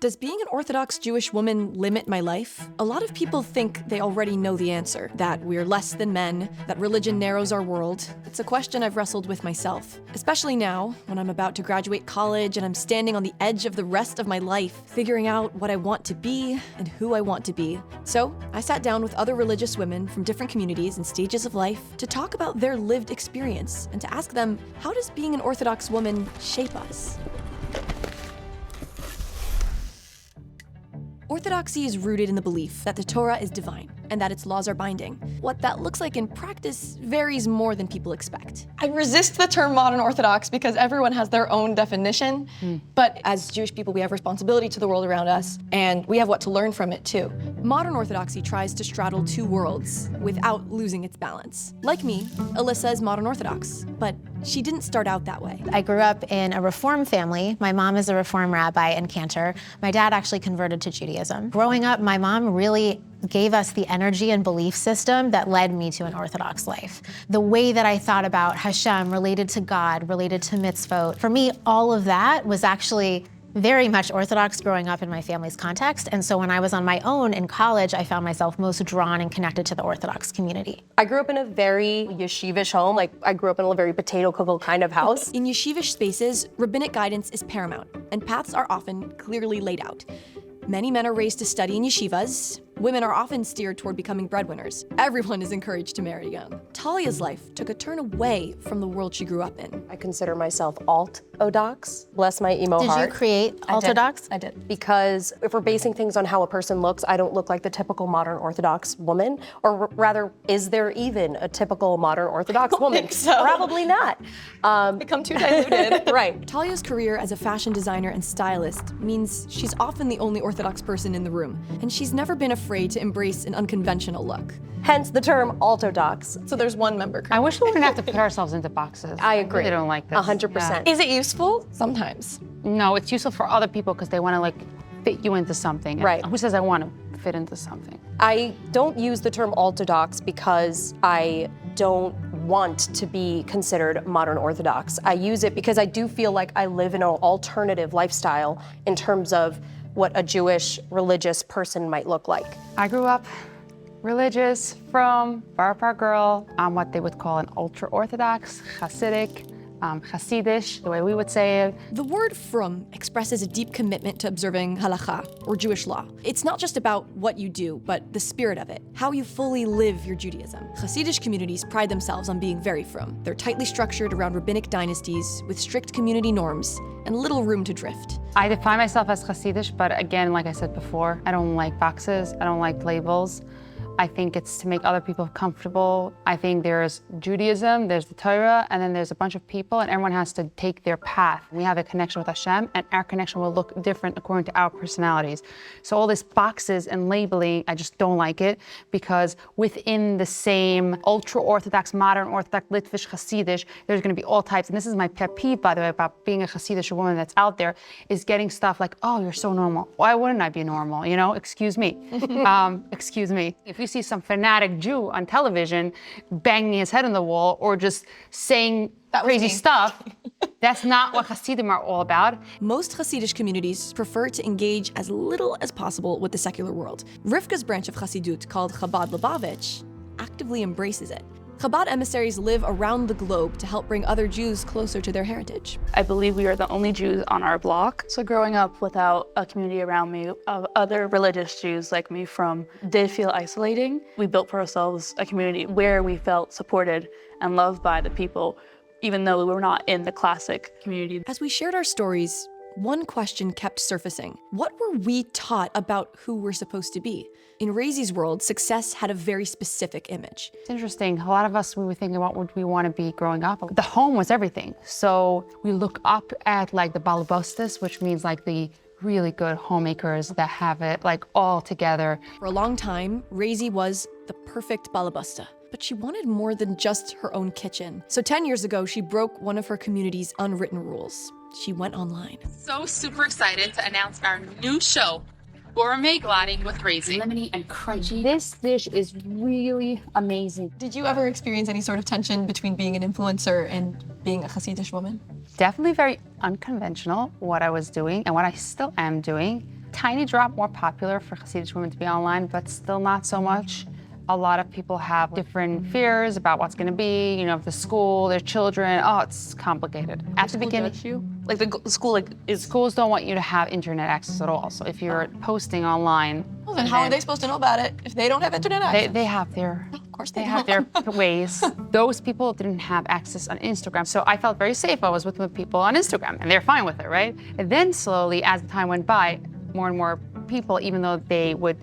Does being an Orthodox Jewish woman limit my life? A lot of people think they already know the answer, that we're less than men, that religion narrows our world. It's a question I've wrestled with myself, especially now when I'm about to graduate college and I'm standing on the edge of the rest of my life, figuring out what I want to be and who I want to be. So I sat down with other religious women from different communities and stages of life to talk about their lived experience and to ask them, how does being an Orthodox woman shape us? Orthodoxy is rooted in the belief that the Torah is divine and that its laws are binding. What that looks like in practice varies more than people expect. I resist the term modern Orthodox because everyone has their own definition, but as Jewish people, we have responsibility to the world around us, and we have what to learn from it too. Modern Orthodoxy tries to straddle two worlds without losing its balance. Like me, Alyssa is modern Orthodox, but she didn't start out that way. I grew up in a Reform family. My mom is a Reform rabbi and cantor. My dad actually converted to Judaism. Growing up, my mom really gave us the energy and belief system that led me to an Orthodox life. The way that I thought about Hashem, related to God, related to mitzvot, for me, all of that was actually very much Orthodox growing up in my family's context. And so when I was on my own in college, I found myself most drawn and connected to the Orthodox community. I grew up in a very yeshivish home. I grew up in a very potato cooker kind of house. In yeshivish spaces, rabbinic guidance is paramount, and paths are often clearly laid out. Many men are raised to study in yeshivas. Women are often steered toward becoming breadwinners. Everyone is encouraged to marry young. Talia's life took a turn away from the world she grew up in. I consider myself alt-odox. Bless my emo heart. Did you create Orthodox? I did. Because if we're basing things on how a person looks, I don't look like the typical modern Orthodox woman. Or rather, is there even a typical modern Orthodox woman? So. Probably not. Become too diluted. Right. Talia's career as a fashion designer and stylist means she's often the only Orthodox person in the room, and she's never been afraid to embrace an unconventional look. Hence the term alt-odox. So there's one member. I wish we wouldn't have to put ourselves into boxes. I agree. I really don't like this. 100%. Is it useful? Sometimes. No, it's useful for other people because they want to fit you into something. Right. Who says I want to fit into something? I don't use the term alt-odox because I don't want to be considered modern Orthodox. I use it because I do feel like I live in an alternative lifestyle in terms of what a Jewish religious person might look like. I grew up religious from Bar Park girl. I'm what they would call an ultra-Orthodox, Hasidic, Hasidish, the way we would say it. The word frum expresses a deep commitment to observing halakha, or Jewish law. It's not just about what you do, but the spirit of it, how you fully live your Judaism. Hasidish communities pride themselves on being very frum. They're tightly structured around rabbinic dynasties with strict community norms and little room to drift. I define myself as Hasidish, but again, like I said before, I don't like boxes, I don't like labels. I think it's to make other people comfortable. I think there's Judaism, there's the Torah, and then there's a bunch of people, and everyone has to take their path. We have a connection with Hashem, and our connection will look different according to our personalities. So all these boxes and labeling, I just don't like it, because within the same ultra-Orthodox, modern Orthodox, Litvish, Hasidish, there's gonna be all types. And this is my pet peeve, by the way, about being a Hasidish woman that's out there, is getting stuff like, oh, you're so normal. Why wouldn't I be normal? You know, excuse me. Excuse me. If you see some fanatic Jew on television banging his head on the wall or just saying crazy stuff, that's not what Hasidim are all about. Most Hasidic communities prefer to engage as little as possible with the secular world. Rivka's branch of Hasidut, called Chabad Lubavitch, actively embraces it. Chabad emissaries live around the globe to help bring other Jews closer to their heritage. I believe we are the only Jews on our block. So growing up without a community around me of other religious Jews like me did feel isolating. We built for ourselves a community where we felt supported and loved by the people, even though we were not in the classic community. As we shared our stories, one question kept surfacing. What were we taught about who we're supposed to be? In Raizy's world, success had a very specific image. It's interesting. A lot of us, we were thinking about what we want to be growing up. The home was everything. So we look up at like the balabostas, which means like the really good homemakers that have it like all together. For a long time, Raizy was the perfect balabusta. But she wanted more than just her own kitchen. So 10 years ago, she broke one of her community's unwritten rules. She went online. So super excited to announce our new show, Gourmet Gliding with Raizy. Lemony and crunchy. This dish is really amazing. Did you ever experience any sort of tension between being an influencer and being a Hasidic woman? Definitely very unconventional what I was doing and what I still am doing. tiny drop more popular for Hasidic women to be online, but still not so much. A lot of people have different fears about what's going to be, you know, the school, their children. Oh, it's complicated. At the beginning, Like the school, schools don't want you to have internet access at all. So if you're posting online, Well, then how are they supposed to know about it if they don't have internet access? they have their, Of course they they have their ways. Those people didn't have access on Instagram, so I felt very safe. I was with people on Instagram, and they're fine with it, right? And then slowly, as the time went by, more and more people, even though they would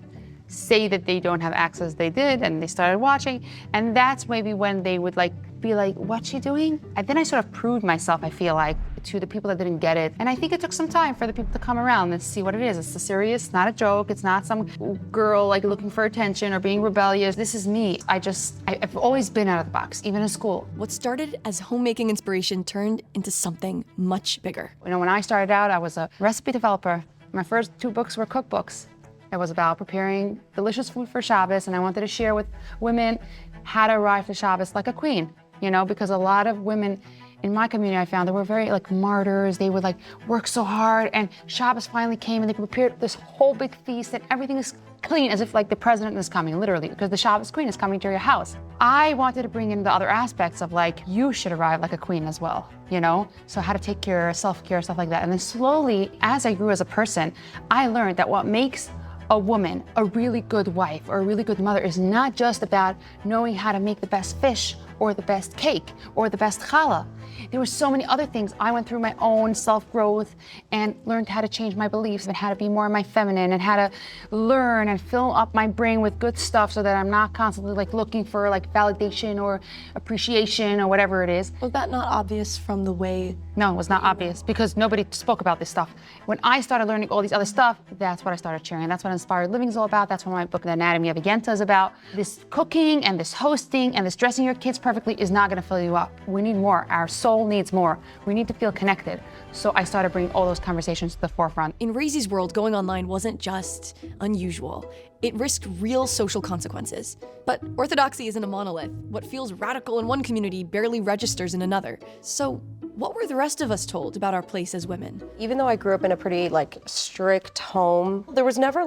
say that they don't have access, they did, and they started watching, and that's maybe when they would be like, what's she doing? And then I sort of proved myself, I feel like, to the people that didn't get it. And I think it took some time for the people to come around and see what it is. It's serious, not a joke. It's not some girl looking for attention or being rebellious. This is me. I've always been out of the box, even in school. What started as homemaking inspiration turned into something much bigger. You know, when I started out, I was a recipe developer. My first 2 books were cookbooks. It was about preparing delicious food for Shabbos, and I wanted to share with women how to arrive to Shabbos like a queen, you know, because a lot of women in my community, I found, they were very martyrs. They would work so hard, and Shabbos finally came, and they prepared this whole big feast, and everything is clean, as if the president is coming, literally, because the Shabbos queen is coming to your house. I wanted to bring in the other aspects of you should arrive like a queen as well, you know? So how to take care, self-care, stuff like that. And then slowly, as I grew as a person, I learned that what makes a woman a really good wife or a really good mother is not just about knowing how to make the best fish or the best cake or the best challah. There were so many other things. I went through my own self-growth and learned how to change my beliefs and how to be more my feminine and how to learn and fill up my brain with good stuff so that I'm not constantly looking for validation or appreciation or whatever it is. Was that not obvious from the way? No, it was not obvious because nobody spoke about this stuff. When I started learning all these other stuff, that's what I started sharing. That's what Inspired Living is all about. That's what my book, The Anatomy of a Yenta, is about. This cooking and this hosting and this dressing your kids perfectly is not gonna fill you up. We need more. Our soul needs more. We need to feel connected. So I started bringing all those conversations to the forefront. In Raizy's world, going online wasn't just unusual. It risked real social consequences. But orthodoxy isn't a monolith. What feels radical in one community barely registers in another. So what were the rest of us told about our place as women? Even though I grew up in a pretty strict home, there was never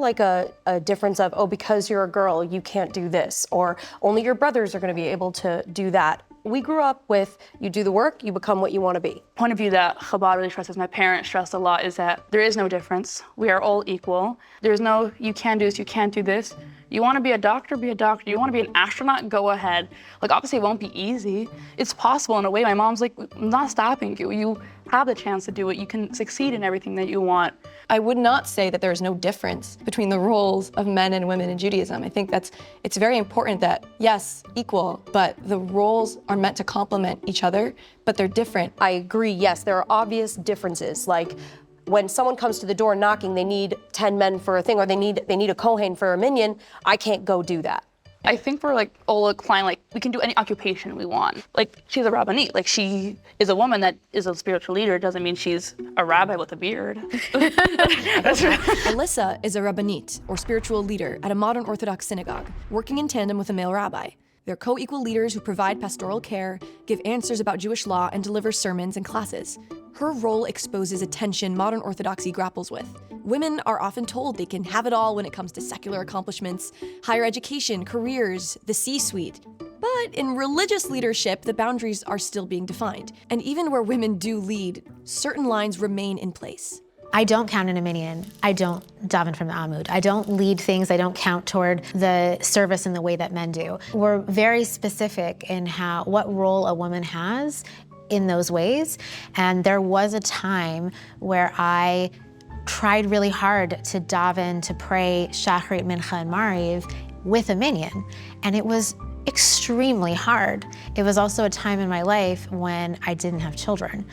a difference of, oh, because you're a girl, you can't do this, or only your brothers are gonna be able to do that. We grew up with, you do the work, you become what you want to be. Point of view that Chabad really stresses, my parents stressed a lot, is that there is no difference. We are all equal. There's no, you can do this, you can't do this. You want to be a doctor, be a doctor. You want to be an astronaut, go ahead. Obviously it won't be easy. It's possible in a way. My mom's I'm not stopping you. You have the chance to do it. You can succeed in everything that you want. I would not say that there is no difference between the roles of men and women in Judaism. I think it's very important that, yes, equal, but the roles are meant to complement each other, but they're different. I agree, yes, there are obvious differences. When someone comes to the door knocking, they need 10 men for a thing, or they need a Kohen for a minyan, I can't go do that. I think we're all inclined, we can do any occupation we want. She's a rabbanit. She is a woman that is a spiritual leader. It doesn't mean she's a rabbi with a beard. Alyssa is a rabbanit, or spiritual leader, at a modern Orthodox synagogue, working in tandem with a male rabbi. They're co-equal leaders who provide pastoral care, give answers about Jewish law, and deliver sermons and classes. Her role exposes a tension modern Orthodoxy grapples with. Women are often told they can have it all when it comes to secular accomplishments, higher education, careers, the C-suite. But in religious leadership, the boundaries are still being defined. And even where women do lead, certain lines remain in place. I don't count in a minyan. I don't daven from the Amud. I don't lead things. I don't count toward the service in the way that men do. We're very specific in what role a woman has in those ways. And there was a time where I tried really hard to daven, to pray Shachrit, Mincha, and Mariv with a minyan. And it was extremely hard. It was also a time in my life when I didn't have children.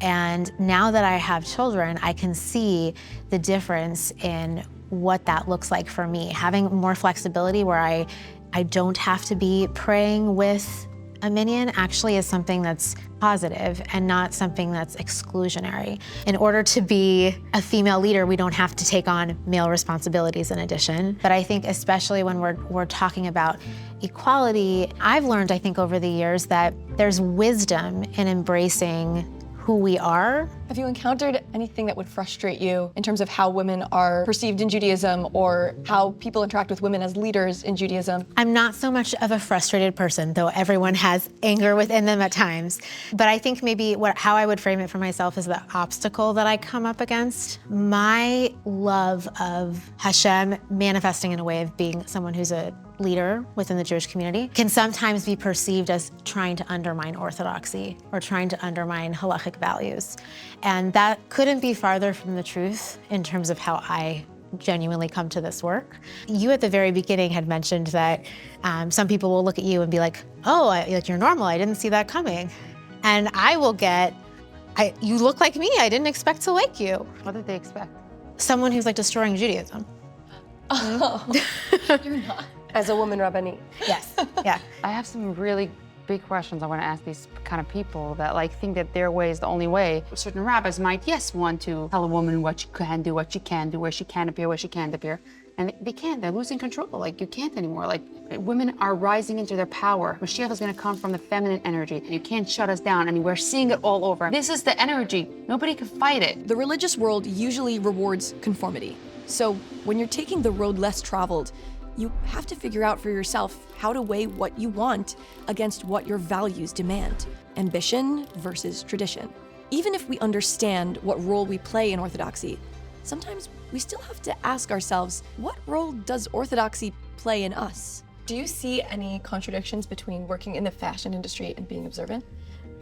And now that I have children, I can see the difference in what that looks like for me. Having more flexibility where I don't have to be praying with a minyan actually is something that's positive and not something that's exclusionary. In order to be a female leader, we don't have to take on male responsibilities in addition. But I think especially when we're talking about equality, I've learned, I think, over the years that there's wisdom in embracing who we are Have you encountered anything that would frustrate you in terms of how women are perceived in Judaism or how people interact with women as leaders in Judaism? I'm not so much of a frustrated person, though everyone has anger within them at times. But I think maybe how I would frame it for myself is the obstacle that I come up against. My love of Hashem manifesting in a way of being someone who's a leader within the Jewish community can sometimes be perceived as trying to undermine orthodoxy or trying to undermine halachic values. And that couldn't be farther from the truth in terms of how I genuinely come to this work. You at the very beginning had mentioned that some people will look at you and be like, oh, like you're normal, I didn't see that coming. And I will get, you look like me, I didn't expect to like you. What did they expect? Someone who's like destroying Judaism. Oh, you're not. As a woman rabbanit. Yes, yeah. I have some really big questions I want to ask these kind of people that like think that their way is the only way. Certain rabbis might, yes, want to tell a woman what she can do, what she can do, where she can appear, where she can't appear. And they can't, they're losing control. Like you can't anymore. Like women are rising into their power. Mashiach is gonna come from the feminine energy. You can't shut us down. I mean, we're seeing it all over. This is the energy. Nobody can fight it. The religious world usually rewards conformity. So when you're taking the road less traveled, you have to figure out for yourself how to weigh what you want against what your values demand. Ambition versus tradition. Even if we understand what role we play in Orthodoxy, sometimes we still have to ask ourselves, what role does Orthodoxy play in us? Do you see any contradictions between working in the fashion industry and being observant?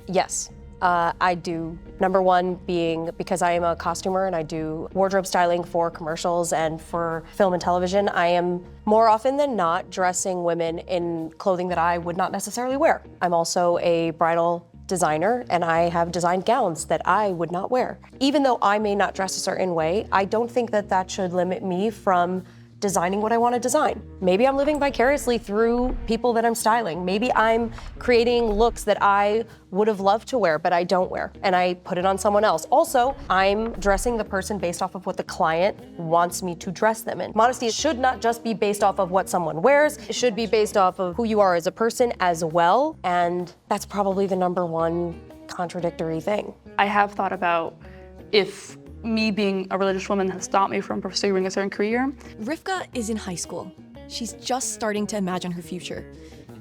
Yes, I do. Number one being because I am a costumer and I do wardrobe styling for commercials and for film and television, I am more often than not dressing women in clothing that I would not necessarily wear. I'm also a bridal designer and I have designed gowns that I would not wear. Even though I may not dress a certain way, I don't think that that should limit me from designing what I want to design. Maybe I'm living vicariously through people that I'm styling. Maybe I'm creating looks that I would have loved to wear, but I don't wear, and I put it on someone else. Also, I'm dressing the person based off of what the client wants me to dress them in. Modesty should not just be based off of what someone wears, it should be based off of who you are as a person as well, and that's probably the number one contradictory thing. I have thought about if me being a religious woman has stopped me from pursuing a certain career. Rivka is in high school. She's just starting to imagine her future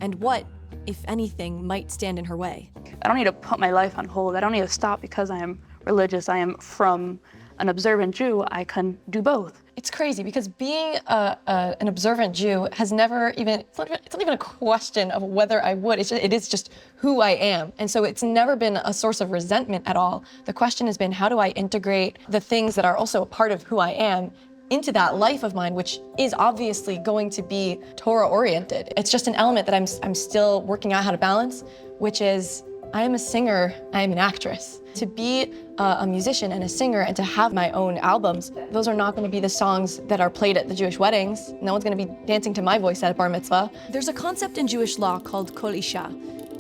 and what, if anything, might stand in her way. I don't need to put my life on hold. I don't need to stop because I am religious. I am from an observant Jew. I can do both. It's crazy because being an observant Jew has never even, it's not even a question of whether I would, it is just who I am. And so it's never been a source of resentment at all. The question has been, how do I integrate the things that are also a part of who I am into that life of mine, which is obviously going to be Torah-oriented. It's just an element that I'm still working out how to balance, which is I am a singer, I am an actress. To be a musician and a singer and to have my own albums, those are not going to be the songs that are played at the Jewish weddings. No one's going to be dancing to my voice at a bar mitzvah. There's a concept in Jewish law called kol isha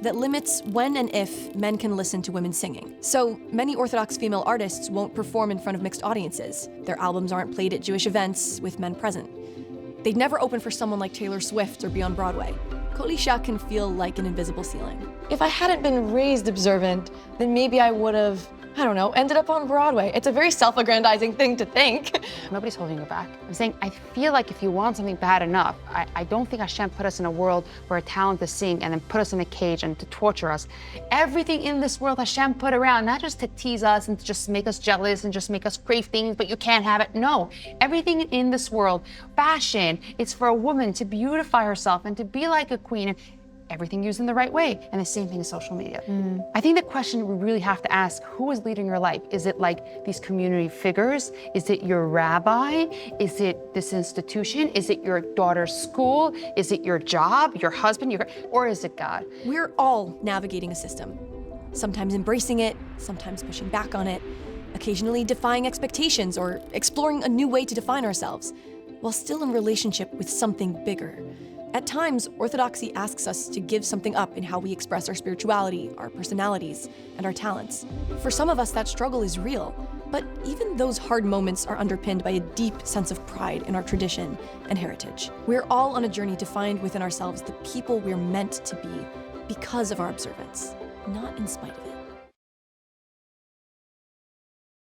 that limits when and if men can listen to women singing. So many Orthodox female artists won't perform in front of mixed audiences. Their albums aren't played at Jewish events with men present. They'd never open for someone like Taylor Swift or be on Broadway. Kol isha can feel like an invisible ceiling. If I hadn't been raised observant, then maybe I would have, I don't know, ended up on Broadway. It's a very self-aggrandizing thing to think. Nobody's holding you back. I'm saying I feel like if you want something bad enough, I don't think Hashem put us in a world where a talent to sing and then put us in a cage and to torture us. Everything in this world Hashem put around, not just to tease us and to just make us jealous and just make us crave things, but you can't have it. No, everything in this world, fashion, it's for a woman to beautify herself and to be like a queen. And everything used in the right way. And the same thing is social media. I think the question we really have to ask, who is leading your life? Is it like these community figures? Is it your rabbi? Is it this institution? Is it your daughter's school? Is it your job, your husband, or is it God? We're all navigating a system, sometimes embracing it, sometimes pushing back on it, occasionally defying expectations or exploring a new way to define ourselves, while still in relationship with something bigger. At times, Orthodoxy asks us to give something up in how we express our spirituality, our personalities, and our talents. For some of us, that struggle is real, but even those hard moments are underpinned by a deep sense of pride in our tradition and heritage. We're all on a journey to find within ourselves the people we're meant to be because of our observance, not in spite of it.